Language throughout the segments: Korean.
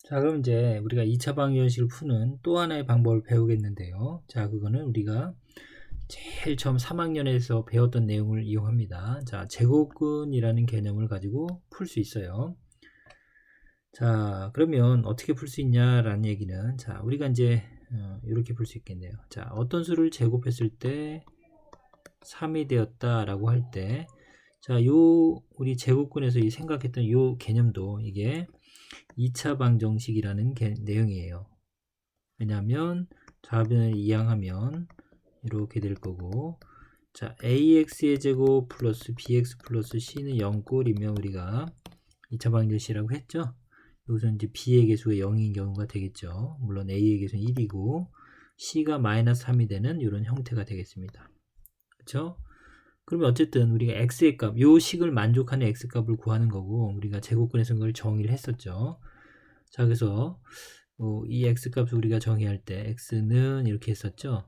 자, 그럼 이제 우리가 2차 방정식을 푸는 또 하나의 방법을 배우겠는데요. 자, 그거는 우리가 제일 처음 3학년에서 배웠던 내용을 이용합니다. 자, 제곱근이라는 개념을 가지고 풀 수 있어요. 자, 그러면 어떻게 풀 수 있냐라는 얘기는, 자, 우리가 이제 이렇게 풀 수 있겠네요. 자, 어떤 수를 제곱했을 때 3이 되었다라고 할 때, 자, 우리 제곱근에서 생각했던 요 개념도 이게 2차 방정식이라는 내용이에요. 왜냐하면 좌변을 이항하면 이렇게 될 거고, 자, ax의 제곱 플러스 bx 플러스 c는 0꼴이면 우리가 2차 방정식이라고 했죠. 여기서 이제 b의 개수가 0인 경우가 되겠죠. 물론 a의 개수는 1이고 c가 마이너스 3이 되는 이런 형태가 되겠습니다. 그렇죠? 그러면 어쨌든 우리가 x의 값, 요 식을 만족하는 x 값을 구하는 거고, 우리가 제곱근에서 그걸 정의를 했었죠. 자, 그래서 이 x 값을 우리가 정의할 때 x는 이렇게 했었죠.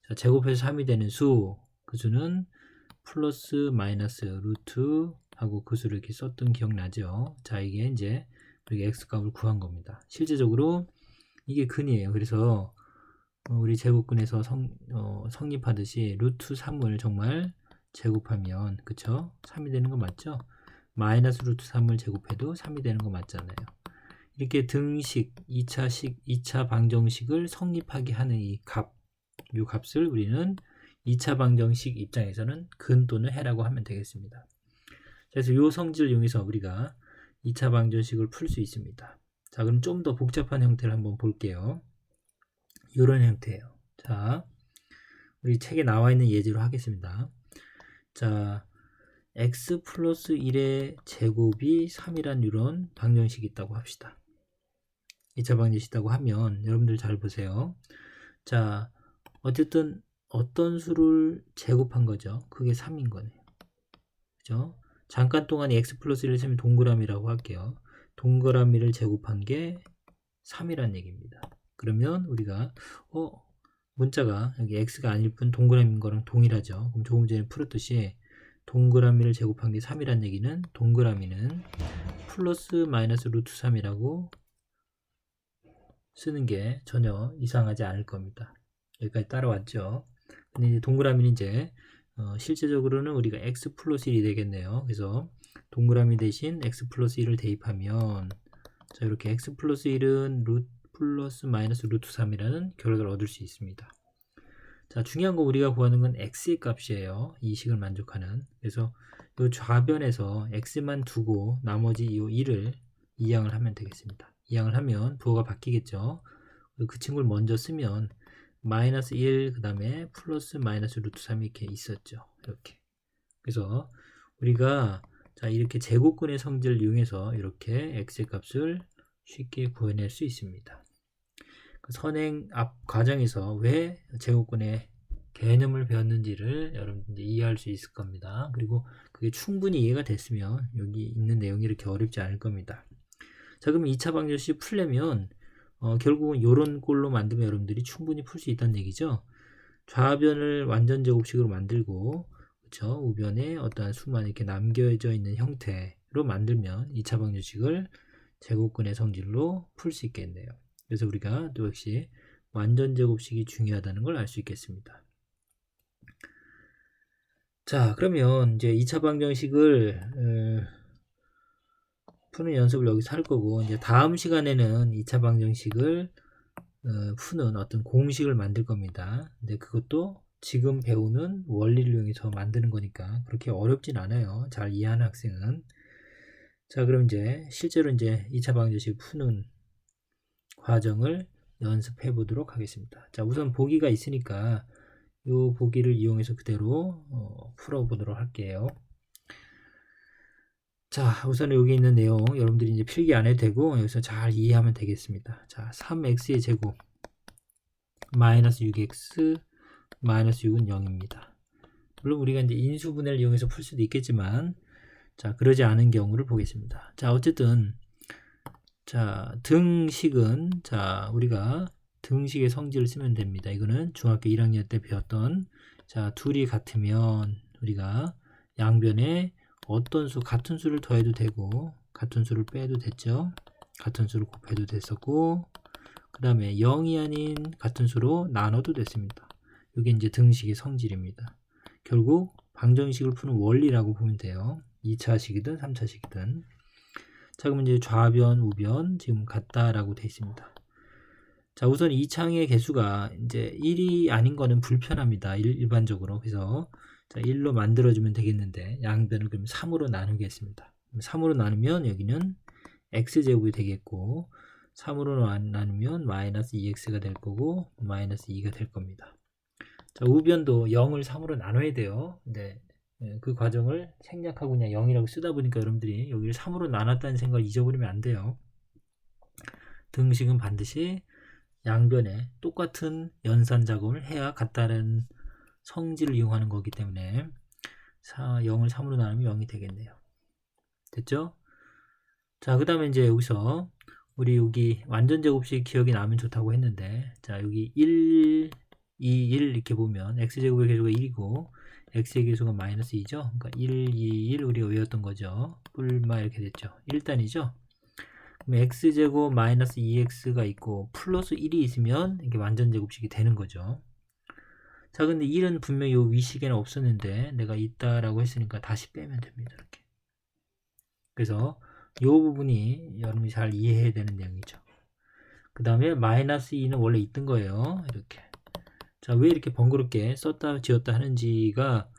자, 제곱해서 3이 되는 수, 그 수는 플러스 마이너스 루트 하고 그 수를 이렇게 썼던 기억나죠. 자, 이게 이제 우리가 x 값을 구한 겁니다. 실제적으로 이게 근이에요. 그래서 우리 제곱근에서 성립하듯이 루트 3을 정말 제곱하면, 그쵸? 3이 되는 거 맞죠? 마이너스 루트 3을 제곱해도 3이 되는 거 맞잖아요. 이렇게 등식, 2차 방정식을 성립하게 하는 이 값을 우리는 2차 방정식 입장에서는 근 또는 해라고 하면 되겠습니다. 그래서 이 성질을 이용해서 우리가 2차 방정식을 풀 수 있습니다. 자, 그럼 좀 더 복잡한 형태를 한번 볼게요. 이런 형태예요. 자, 우리 책에 나와 있는 예제로 하겠습니다. 자, x 플러스 1의 제곱이 3이란 이런 방정식이 있다고 합시다. 2차 방정식 있다고 하면 여러분들 잘 보세요. 자, 어쨌든 어떤 수를 제곱한 거죠. 그게 3인 거네요. 그죠? 잠깐 동안 x 플러스 1을 쓰면 동그라미라고 할게요. 동그라미를 제곱한 게 3이란 얘기입니다. 그러면 우리가 문자가 여기 x가 아닐 뿐 동그라미인 거랑 동일하죠. 그럼 조금 전에 풀었듯이 동그라미를 제곱한 게 3이란 얘기는 동그라미는 플러스 마이너스 루트 3이라고 쓰는 게 전혀 이상하지 않을 겁니다. 여기까지 따라왔죠. 근데 이제 동그라미는 이제 실제적으로는 우리가 x 플러스 1이 되겠네요. 그래서 동그라미 대신 x 플러스 1을 대입하면, 자, 이렇게 x 플러스 1은 플러스 마이너스 루트 3이라는 결과를 얻을 수 있습니다. 자, 중요한 건 우리가 구하는 건 x의 값이에요. 이 식을 만족하는. 그래서 이 좌변에서 x만 두고 나머지 이 1을 이항을 하면 되겠습니다. 이항을 하면 부호가 바뀌겠죠. 그 친구를 먼저 쓰면 마이너스 1, 그 다음에 플러스 마이너스 루트 3 이렇게 있었죠. 이렇게. 그래서 우리가 자, 이렇게 제곱근의 성질을 이용해서 이렇게 x의 값을 쉽게 구해낼 수 있습니다. 그 선행 앞 과정에서 왜 제곱근의 개념을 배웠는지를 여러분들이 이해할 수 있을 겁니다. 그리고 그게 충분히 이해가 됐으면 여기 있는 내용이 이렇게 어렵지 않을 겁니다. 자, 그럼 2차 방정식 풀려면 결국은 이런 꼴로 만들면 여러분들이 충분히 풀 수 있다는 얘기죠. 좌변을 완전 제곱식으로 만들고, 그렇죠? 우변에 어떠한 수만 이렇게 남겨져 있는 형태로 만들면 2차 방정식을 제곱근의 성질로 풀 수 있겠네요. 그래서 우리가 또 역시 완전 제곱식이 중요하다는 걸 알 수 있겠습니다. 자, 그러면 이제 2차 방정식을 푸는 연습을 여기서 할 거고, 이제 다음 시간에는 2차 방정식을 푸는 어떤 공식을 만들 겁니다. 근데 그것도 지금 배우는 원리를 이용해서 만드는 거니까 그렇게 어렵진 않아요. 잘 이해하는 학생은. 자, 그럼 이제 실제로 이제 2차 방정식 푸는 과정을 연습해 보도록 하겠습니다. 자, 우선 보기가 있으니까 이 보기를 이용해서 그대로 풀어 보도록 할게요. 자, 우선 여기 있는 내용 여러분들이 이제 필기 안 해도 되고 여기서 잘 이해하면 되겠습니다. 자, 3x의 제곱 마이너스 6x 마이너스 6은 0입니다. 물론 우리가 이제 인수분해를 이용해서 풀 수도 있겠지만, 자, 그러지 않은 경우를 보겠습니다. 자, 어쨌든 자, 등식은, 자, 우리가 등식의 성질을 쓰면 됩니다. 이거는 중학교 1학년 때 배웠던, 자, 둘이 같으면 우리가 양변에 어떤 수, 같은 수를 더해도 되고 같은 수를 빼도 됐죠. 같은 수를 곱해도 됐었고, 그 다음에 0이 아닌 같은 수로 나눠도 됐습니다. 이게 이제 등식의 성질입니다. 결국 방정식을 푸는 원리라고 보면 돼요. 2차식이든 3차식이든. 자, 그러면 이제 좌변, 우변 지금 같다라고 되어 있습니다. 자, 우선 이 창의 개수가 이제 1이 아닌 거는 불편합니다. 일반적으로. 그래서 자, 1로 만들어주면 되겠는데 양변을 그럼 3으로 나누겠습니다. 3으로 나누면 여기는 x제곱이 되겠고 3으로 나누면 마이너스 2x가 될 거고 마이너스 2가 될 겁니다. 자, 우변도 0을 3으로 나눠야 돼요. 근데 그 과정을 생략하고 그냥 0이라고 쓰다 보니까 여러분들이 여기를 3으로 나눴다는 생각을 잊어버리면 안 돼요. 등식은 반드시 양변에 똑같은 연산 작업을 해야 같다는 성질을 이용하는 거기 때문에 0을 3으로 나누면 0이 되겠네요. 됐죠? 자, 그 다음에 이제 여기서 우리 여기 완전 제곱식 기억이 나면 좋다고 했는데, 자, 여기 1, 2, 1 이렇게 보면 x제곱의 개수가 1이고 x의 개수가 마이너스 2죠. 그러니까 1, 2, 1 우리가 외웠던 거죠. 뿔마 이렇게 됐죠. 1단이죠. 그럼 x제곱 마이너스 2x가 있고 플러스 1이 있으면 이게 완전 제곱식이 되는 거죠. 자, 근데 1은 분명히 이 위식에는 없었는데 내가 있다라고 했으니까 다시 빼면 됩니다. 이렇게. 그래서 이 부분이 여러분이 잘 이해해야 되는 내용이죠. 그 다음에 마이너스 2는 원래 있던 거예요. 이렇게. 자, 왜 이렇게 번거롭게 썼다 지웠다 하는지가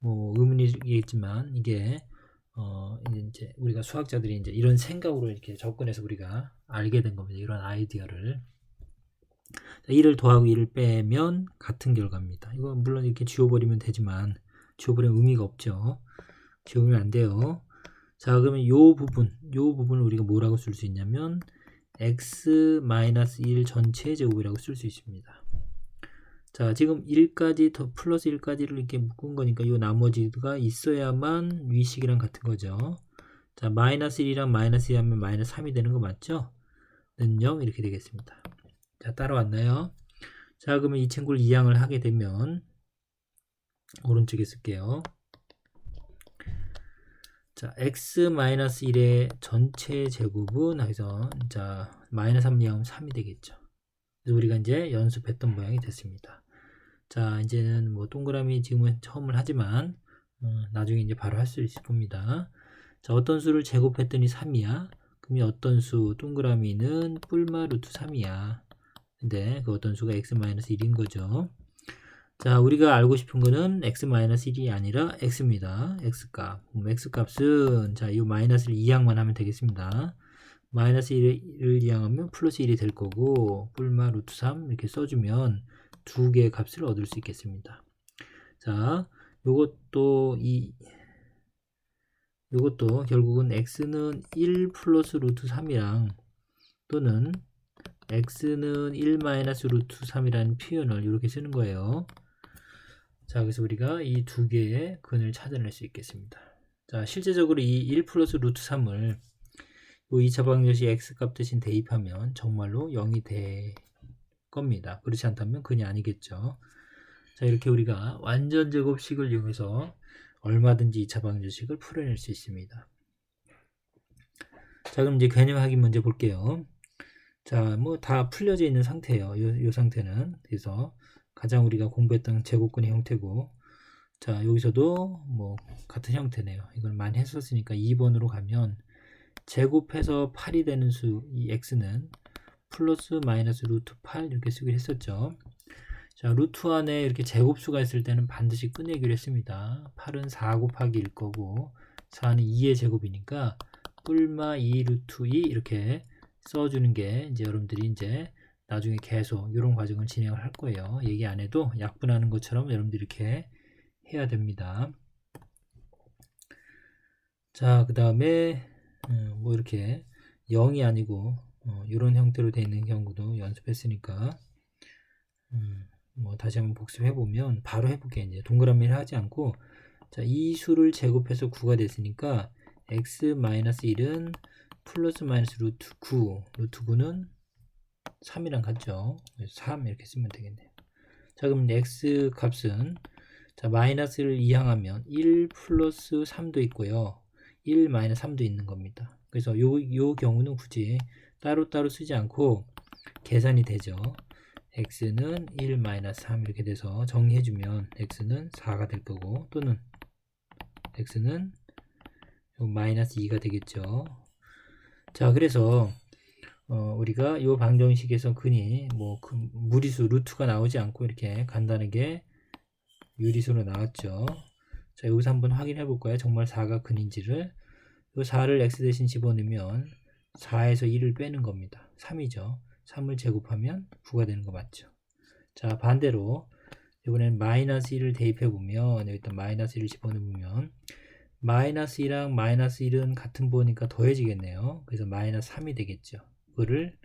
뭐 의문이겠지만 이게 이제 우리가 수학자들이 이제 이런 생각으로 이렇게 접근해서 우리가 알게 된 겁니다. 이런 아이디어를. 자, 1을 더하고 1을 빼면 같은 결과입니다. 이거 물론 이렇게 지워버리면 되지만 지워버리면 의미가 없죠. 지우면 안 돼요. 자, 그러면 요 부분을 우리가 뭐라고 쓸 수 있냐면 x-1 전체 제곱이라고 쓸 수 있습니다. 자, 지금 1까지 더 플러스 1까지를 이렇게 묶은 거니까 이 나머지가 있어야만 위식이랑 같은 거죠. 자, 마이너스 1이랑 마이너스 2 하면 마이너스 3이 되는 거 맞죠? 는 0 이렇게 되겠습니다. 자, 따라왔나요? 자, 그러면 이 친구를 이항을 하게 되면 오른쪽에 쓸게요. 자, x-1의 전체 제곱은 여기서 자, 마이너스 3 이하면 3이 되겠죠. 그래서 우리가 이제 연습했던 모양이 됐습니다. 자, 이제는 뭐 동그라미 지금은 처음을 하지만 나중에 이제 바로 할 수 있을 겁니다. 자, 어떤 수를 제곱했더니 3이야. 그러면 어떤 수 동그라미는 뿔마 루트 3이야. 근데 그 어떤 수가 x-1인 거죠. 자, 우리가 알고 싶은 거는 x-1이 아니라 x입니다. x값. x값은 자, 이 마이너스를 이항만 하면 되겠습니다. 마이너스 1을 이항하면 플러스 1이 될 거고 뿔마 루트 3 이렇게 써주면 두 개의 값을 얻을 수 있겠습니다. 자, 요것도 결국은 x는 1 플러스 루트 3이랑 또는 x는 1 마이너스 루트 3이라는 표현을 이렇게 쓰는 거예요. 자, 그래서 우리가 이 두 개의 근을 찾아낼 수 있겠습니다. 자, 실제적으로 이 1 플러스 루트 3을 이 2차 방정식 x값 대신 대입하면 정말로 0이 될 겁니다. 그렇지 않다면 근이 아니겠죠. 자, 이렇게 우리가 완전 제곱식을 이용해서 얼마든지 2차 방정식을 풀어낼 수 있습니다. 자, 그럼 이제 개념 확인 문제 볼게요. 자, 뭐 다 풀려져 있는 상태예요. 요 상태는. 그래서 가장 우리가 공부했던 제곱근의 형태고, 자, 여기서도 뭐 같은 형태네요. 이걸 많이 했었으니까 2번으로 가면 제곱해서 8이 되는 수, 이 x는 플러스 마이너스 루트 8 이렇게 쓰기로 했었죠. 자, 루트 안에 이렇게 제곱수가 있을 때는 반드시 꺼내기로 했습니다. 8은 4 곱하기 1 거고 4는 2의 제곱이니까 뿔마 2 루트 2 이렇게 써주는 게 이제 여러분들이 이제 나중에 계속 이런 과정을 진행을 할 거예요. 얘기 안 해도 약분하는 것처럼 여러분들이 이렇게 해야 됩니다. 자, 그 다음에 뭐 이렇게 0이 아니고 이런 형태로 되어 있는 경우도 연습했으니까 뭐 다시 한번 복습해 보면 바로 해볼게요. 이제 동그라미를 하지 않고, 자, 이 수를 제곱해서 9가 됐으니까 x-1은 플러스 마이너스 루트 9, 루트 9는 3이랑 같죠. 3 이렇게 쓰면 되겠네요. 자, 그럼 x 값은 자, 마이너스를 이항하면 1 플러스 3도 있고요. 1 마이너스 3도 있는 겁니다. 그래서 요 경우는 굳이 따로따로 쓰지 않고 계산이 되죠. x는 1 3 이렇게 돼서 정리해주면 x는 4가 될 거고, 또는 x는 마이너스 2가 되겠죠. 자, 그래서 우리가 이 방정식에서 근이 그 무리수 루트가 나오지 않고 이렇게 간단하게 유리수로 나왔죠. 자, 여기서 한번 확인해 볼까요? 정말 4가 근인지를. 이 4를 x 대신 집어넣으면 4에서 1을 빼는 겁니다. 3이죠. 3을 제곱하면 9가 되는 거 맞죠? 자, 반대로 이번엔 마이너스 1을 대입해 보면, 여기다 마이너스 1을 집어넣으면 마이너스 2랑 마이너스 1은 같은 부호니까 더해지겠네요. 그래서 마이너스 3이 되겠죠. 그거를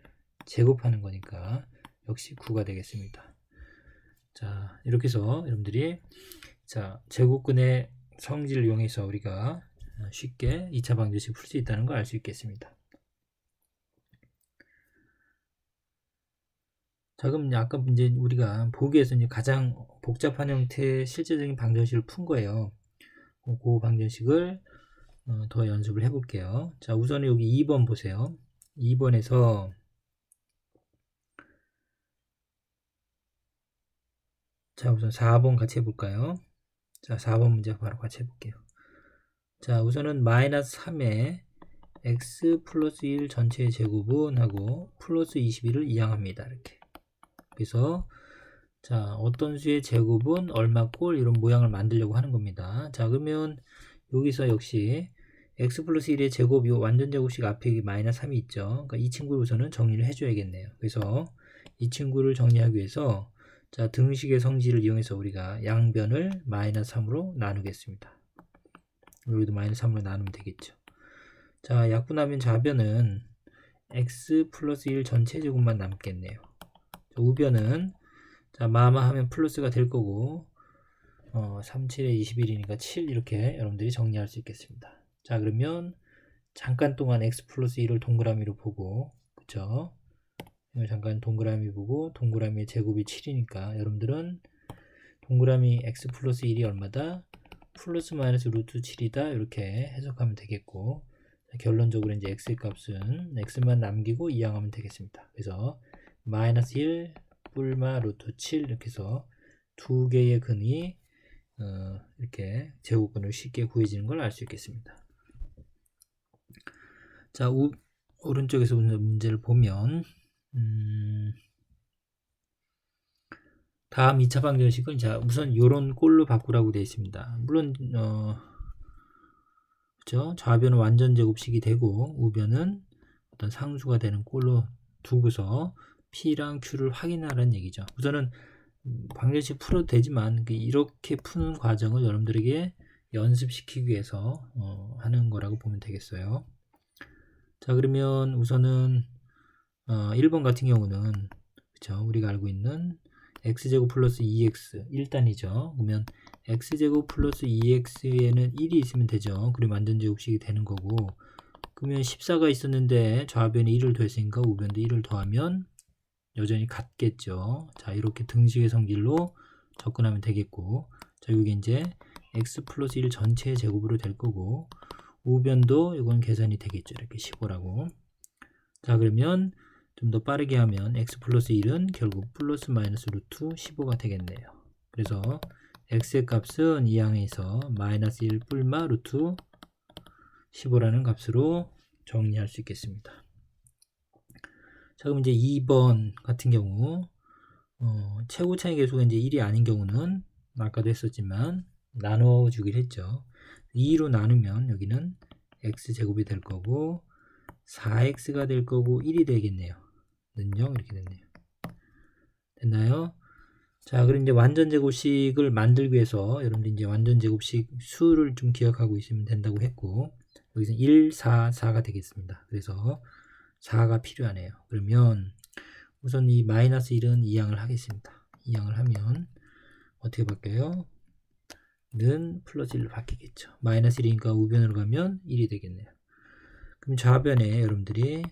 제곱하는 거니까 역시 9가 되겠습니다. 자, 이렇게 해서 여러분들이 제곱근의 성질을 이용해서 우리가 쉽게 2차 방정식 풀 수 있다는 걸 알 수 있겠습니다. 자, 그럼 아까 이제 우리가 보기에서 이제 가장 복잡한 형태의 실제적인 방정식을 푼 거예요. 그 방정식을 더 연습을 해볼게요. 자, 우선 여기 2번 보세요. 2번에서 자, 우선 4번 같이 해볼까요? 자, 4번 문제 바로 같이 해볼게요. 자, 우선은 마이너스 3에 x 플러스 1 전체의 제곱은 하고 플러스 21을 이항합니다. 이렇게. 그래서 자, 어떤 수의 제곱은 얼마꼴, 이런 모양을 만들려고 하는 겁니다. 자, 그러면 여기서 역시 x 플러스 1의 제곱, 이 완전 제곱식 앞에 여기 마이너스 3이 있죠. 그러니까 이 친구를 우선은 정리를 해줘야겠네요. 그래서 이 친구를 정리하기 위해서 자, 등식의 성질을 이용해서 우리가 양변을 마이너스 3으로 나누겠습니다. 여기도 마이너스 3으로 나누면 되겠죠. 자, 약분하면 좌변은 x 플러스 1 전체 제곱만 남겠네요. 자, 우변은 자, 마마하면 플러스가 될 거고 3, 7에 21이니까 7 이렇게 여러분들이 정리할 수 있겠습니다. 자, 그러면 잠깐 동안 x 플러스 1을 동그라미로 보고, 그쵸? 이걸 잠깐 동그라미 보고 동그라미의 제곱이 7이니까 여러분들은 동그라미 x 플러스 1이 얼마다? 플러스 마이너스 루트 7이다 이렇게 해석하면 되겠고, 자, 결론적으로 이제 x의 값은 x만 남기고 이항하면 되겠습니다. 그래서 마이너스 1 뿔마 루트 7 이렇게 해서 두 개의 근이 이렇게 제곱근을 쉽게 구해지는 걸 알 수 있겠습니다. 자, 오른쪽에서 문제를 보면 다음 2차 방정식은 자, 우선 요런 꼴로 바꾸라고 되어 있습니다. 물론 그렇죠? 좌변은 완전 제곱식이 되고 우변은 어떤 상수가 되는 꼴로 두고서 P랑 Q를 확인하라는 얘기죠. 우선은 방정식 풀어도 되지만 이렇게 푸는 과정을 여러분들에게 연습시키기 위해서 하는 거라고 보면 되겠어요. 자, 그러면 우선은 1번 같은 경우는 그쵸? 우리가 알고 있는 x제곱 플러스 2x 1단이죠. 그러면 x제곱 플러스 2x에는 1이 있으면 되죠. 그리고 완전 제곱식이 되는 거고, 그러면 14가 있었는데 좌변에 1을 더했으니까 우변도 1을 더하면 여전히 같겠죠. 자, 이렇게 등식의 성질로 접근하면 되겠고, 자, 여기 이제 x 플러스 1 전체의 제곱으로 될 거고, 우변도 이건 계산이 되겠죠. 이렇게 15라고. 자, 그러면 좀 더 빠르게 하면 x 플러스 1은 결국 플러스 마이너스 루트 15가 되겠네요. 그래서 x의 값은 이 항에서 마이너스 1 뿔마 루트 15라는 값으로 정리할 수 있겠습니다. 자, 그럼 이제 2번 같은 경우 최고 차이 계수가 이제 1이 아닌 경우는 아까도 했었지만 나눠주기로 했죠. 2로 나누면 여기는 x제곱이 될 거고 4x가 될 거고 1이 되겠네요. 는요 이렇게 됐네요. 됐나요? 자, 그럼 이제 완전 제곱식을 만들기 위해서 여러분들 이제 완전 제곱식 수를 좀 기억하고 있으면 된다고 했고, 여기서 1, 4, 4가 되겠습니다. 그래서 4가 필요하네요. 그러면 우선 이 마이너스 1은 이항을 하겠습니다. 이항을 하면 어떻게 바뀌어요? 는 플러스 1로 바뀌겠죠. 마이너스 1이니까 우변으로 가면 1이 되겠네요. 그럼 좌변에 여러분들이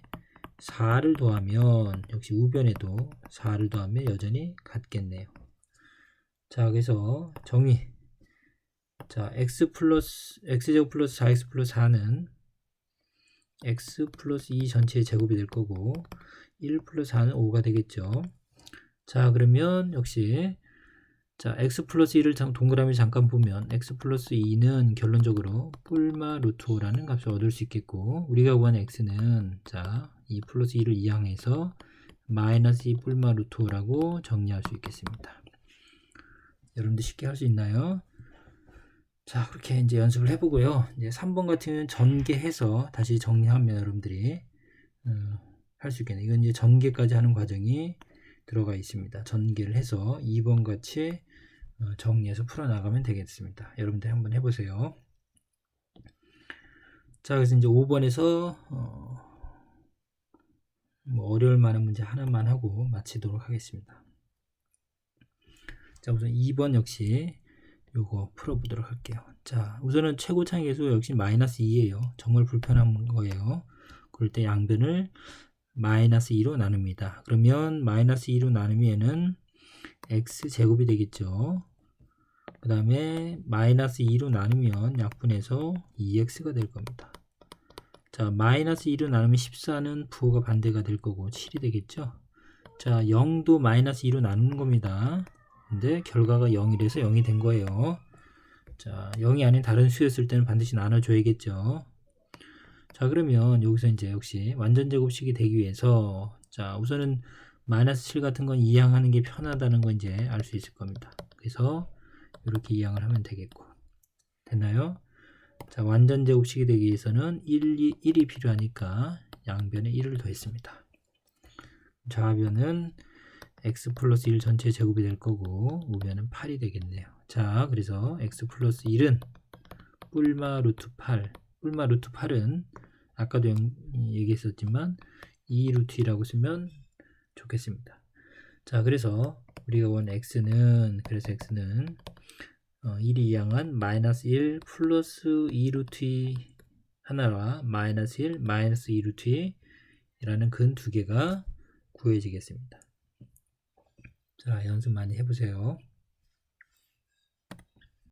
4를 더하면 역시 우변에도 4를 더하면 여전히 같겠네요. 자, 그래서 정의. 자, x제곱 플러스 4x 플러스 4는 x 플러스 2 전체의 제곱이 될 거고 1 플러스 4는 5가 되겠죠. 자, 그러면 역시 자, x 플러스 2를 동그라미 잠깐 보면 x 플러스 2는 결론적으로 뿔마 루트 5라는 값을 얻을 수 있겠고, 우리가 구하는 x는 자, 2 플러스 2를 이항해서 마이너스 2 뿔마 루트 5라고 정리할 수 있겠습니다. 여러분들 쉽게 할 수 있나요? 자, 그렇게 이제 연습을 해보고요. 이제 3번 같은 경우는 전개해서 다시 정리하면 여러분들이 할 수 있겠네요. 이건 이제 전개까지 하는 과정이 들어가 있습니다. 전개를 해서 2번 같이 정리해서 풀어나가면 되겠습니다. 여러분들 한번 해보세요. 자, 그래서 이제 5번에서 뭐 어려울 만한 문제 하나만 하고 마치도록 하겠습니다. 자, 우선 2번 역시 요거 풀어보도록 할게요. 자, 우선은 최고차의 계수 역시 마이너스 2예요. 정말 불편한 거예요. 그럴 때 양변을 마이너스 2로 나눕니다. 그러면 마이너스 2로 나누면은 x제곱이 되겠죠. 그 다음에 마이너스 2로 나누면 약분해서 2x가 될 겁니다. 자, 마이너스 2로 나누면 14는 부호가 반대가 될 거고 7이 되겠죠. 자, 0도 마이너스 2로 나누는 겁니다. 근데 결과가 0이라서 0이 된 거예요. 자, 0이 아닌 다른 수였을 때는 반드시 나눠줘야겠죠. 자, 그러면 여기서 이제 역시 완전제곱식이 되기 위해서 자, 우선은 마이너스 7 같은 건 이항하는 게 편하다는 거 이제 알 수 있을 겁니다. 그래서 이렇게 이항을 하면 되겠고, 됐나요? 자, 완전제곱식이 되기 위해서는 1이 필요하니까 양변에 1을 더했습니다. 좌변은 x 플러스 1 전체 제곱이 될 거고 우변은 8이 되겠네요. 자, 그래서 x 플러스 1은 뿔마 루트 8, 뿔마 루트 8은 아까도 얘기했었지만 2 루트 2라고 쓰면 좋겠습니다. 자, 그래서 우리가 원 x는 1이 이항한 마이너스 1 플러스 2 루트 2 하나와 마이너스 1 마이너스 2 루트 2라는 근 두 개가 구해지겠습니다. 자, 연습 많이 해보세요.